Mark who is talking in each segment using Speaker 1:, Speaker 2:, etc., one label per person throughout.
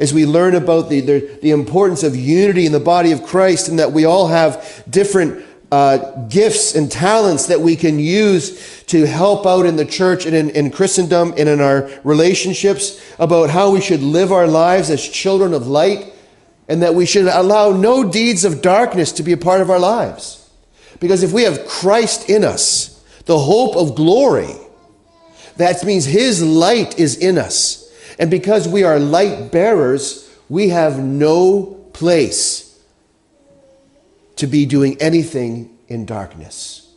Speaker 1: as we learn about the importance of unity in the body of Christ, and that we all have different gifts and talents that we can use to help out in the church and in Christendom and in our relationships, about how we should live our lives as children of light, and that we should allow no deeds of darkness to be a part of our lives. Because if we have Christ in us, the hope of glory, that means his light is in us. And because we are light bearers, we have no place to be doing anything in darkness.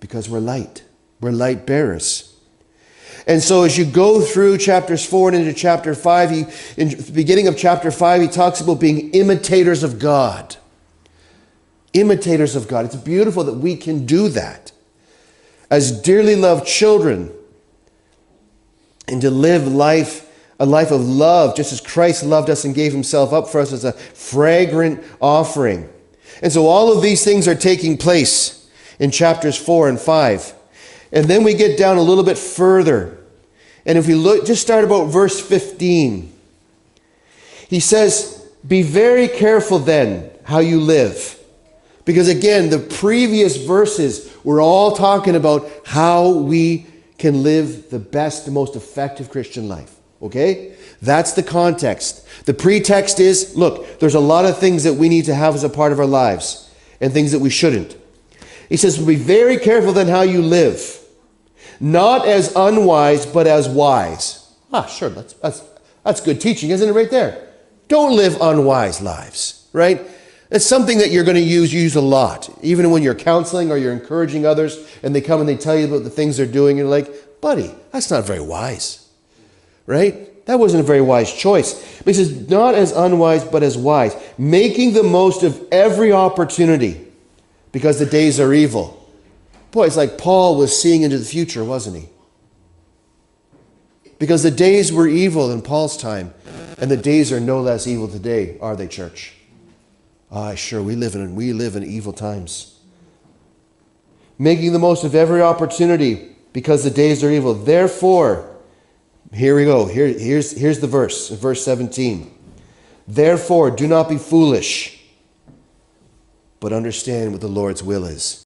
Speaker 1: Because we're light. We're light bearers. And so as you go through chapters 4 and into chapter 5, in the beginning of chapter 5, he talks about being imitators of God. Imitators of God. It's beautiful that we can do that as dearly loved children, and to live a life of love, just as Christ loved us and gave himself up for us as a fragrant offering. And so all of these things are taking place in chapters 4 and 5. And then we get down a little bit further. And if we look, just start about verse 15. He says, be very careful then how you live. Because again, the previous verses were all talking about how we can live the best, the most effective Christian life. Okay? That's the context. The pretext is, look, there's a lot of things that we need to have as a part of our lives and things that we shouldn't. He says, be very careful then how you live. Not as unwise, but as wise. Sure, that's good teaching, isn't it, right there? Don't live unwise lives, right? It's something that you're going to use a lot. Even when you're counseling or you're encouraging others and they come and they tell you about the things they're doing, and you're like, buddy, that's not very wise, right? That wasn't a very wise choice. But he says, not as unwise, but as wise, making the most of every opportunity because the days are evil. Boy, it's like Paul was seeing into the future, wasn't he? Because the days were evil in Paul's time, and the days are no less evil today, are they, church? Sure, we live in evil times. Making the most of every opportunity because the days are evil. Therefore, here we go. Here's the verse, verse 17. Therefore, do not be foolish, but understand what the Lord's will is.